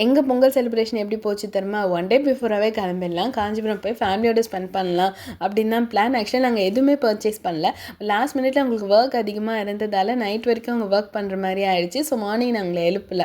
எங்கள் பொங்கல் செலிப்ரேஷன் எப்படி போச்சு தெரியுமா? ஒன் டே பிஃபோராகவே கிளம்பிடலாம், காஞ்சிபுரம் போய் ஃபேமிலியோட ஸ்பெண்ட் பண்ணலாம் அப்படின்னு தான் பிளான். ஆக்சுவலாக நாங்கள் எதுவுமே பர்ச்சேஸ் பண்ணல. லாஸ்ட் மினிட்ல அவங்களுக்கு ஒர்க் அதிகமாக இருந்ததால் நைட் வரைக்கும் அவங்க ஒர்க் பண்ணுற மாதிரி ஆயிடுச்சு. ஸோ மார்னிங் நாங்களை எழுப்பல.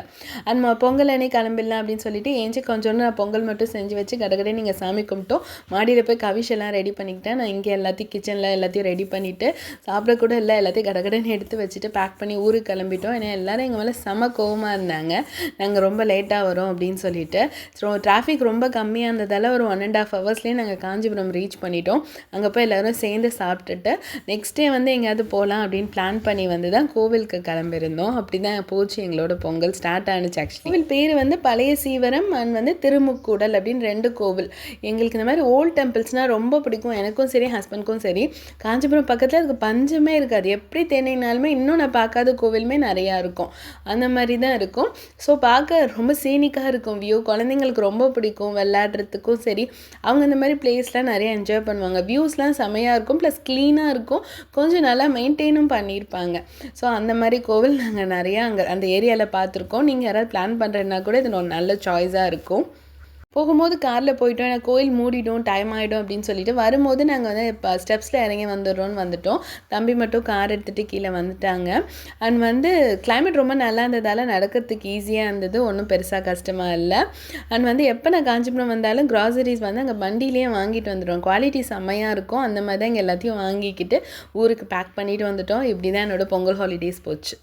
அண்ட் பொங்கல் அன்னைக்கு கிளம்பிடலாம் அப்படின்னு சொல்லிட்டு ஏஞ்சி கொஞ்சோண்டு நான் பொங்கல் மட்டும் செஞ்சு வச்சு கடகடே நீங்கள் சாமி கும்பிட்டோம். மாடியில் போய் கவிஷ் எல்லாம் ரெடி பண்ணிக்கிட்டேன். நான் இங்கே எல்லாத்தையும் கிச்சனில் எல்லாத்தையும் ரெடி பண்ணிவிட்டு சாப்பிடக்கூட இல்லை, எல்லாத்தையும் கடகடன்னு எடுத்து வச்சுட்டு பேக் பண்ணி ஊருக்கு கிளம்பிட்டோம். ஏன்னா எல்லோரும் எங்கள் மேலே செம கோவமாக இருந்தாங்க, நாங்கள் ரொம்ப லேட்டாக வரோம் அப்படின்னு சொல்லிட்டு. ஸோ டிராஃபிக் ரொம்ப கம்மியாக இருந்ததால் ஒரு 1.5 ஹவர்ஸ்லேயே நாங்கள் காஞ்சிபுரம் ரீச் பண்ணிட்டோம். அங்கே போய் எல்லோரும் சேர்ந்து சாப்பிட்டுட்டு நெக்ஸ்ட் டே வந்து எங்கேயாவது போகலாம் அப்படின்னு பிளான் பண்ணி வந்து தான் கோவிலுக்கு கிளம்பியிருந்தோம். அப்படி தான் போச்சு எங்களோட பொங்கல் ஸ்டார்ட் ஆனிச்சு. ஆக்சுவலி கோவில் பேர் வந்து பழைய சீவரம் அண்ட் வந்து திருமுக்கூடல் அப்படின்னு 2 கோவில். எங்களுக்கு இந்த மாதிரி ஓல்டு டெம்பிள்ஸ்னால் ரொம்ப பிடிக்கும், எனக்கும் சரி ஹஸ்பண்ட்க்கும் சரி. காஞ்சிபுரம் பக்கத்தில் அதுக்கு பஞ்சமே இருக்காது. எப்படி தேனினாலுமே இன்னும் நான் பார்க்காத கோவிலுமே நிறையா இருக்கும், அந்த மாதிரி தான் இருக்கும். ஸோ பார்க்க ரொம்ப சீனிக்காக இருக்கும் வியூ. குழந்தைங்களுக்கு ரொம்ப பிடிக்கும் விளையாடுறதுக்கும் சரி. அவங்க இந்த மாதிரி பிளேஸ்லாம் நிறைய என்ஜாய் பண்ணுவாங்க. வியூஸ்லாம் செமையாக இருக்கும், ப்ளஸ் க்ளீனாக இருக்கும், கொஞ்சம் நல்லா மெயின்டைனும் பண்ணியிருப்பாங்க. ஸோ அந்த மாதிரி கோவில் நாங்கள் நிறையா அங்கே அந்த ஏரியாவில் பார்த்துருக்கோம். நீங்கள் யாராவது பிளான் பண்ணுறதுனா கூட இது ஒரு நல்ல சாய்ஸாக இருக்கும். போகும்போது காரில் போயிட்டோம், எனக்கு கோயில் மூடிடும், டைம் ஆகிடும் அப்படின்னு சொல்லிட்டு. வரும்போது நாங்கள் வந்து இப்போ ஸ்டெப்ஸில் இறங்கி வந்துட்டோம். தம்பி மட்டும் கார் எடுத்துகிட்டு கீழே வந்துட்டாங்க. அண்ட் வந்து கிளைமேட் ரொம்ப நல்லா இருந்ததால் நடக்கிறதுக்கு ஈஸியாக இருந்தது, ஒன்றும் பெருசாக கஷ்டமாக இல்லை. அண்ட் வந்து எப்போ நான் காஞ்சிபுரம் வந்தாலும் கிராசரிஸ் வந்து அங்கே வண்டியிலேயே வாங்கிட்டு வந்துடுவோம். குவாலிட்டி செம்மையாக இருக்கும். அந்த மாதிரி தான் இங்கே எல்லாத்தையும் வாங்கிக்கிட்டு ஊருக்கு பேக் பண்ணிட்டு வந்துட்டோம். இப்படி தான் என்னோடய பொங்கல் ஹாலிடேஸ் போச்சு.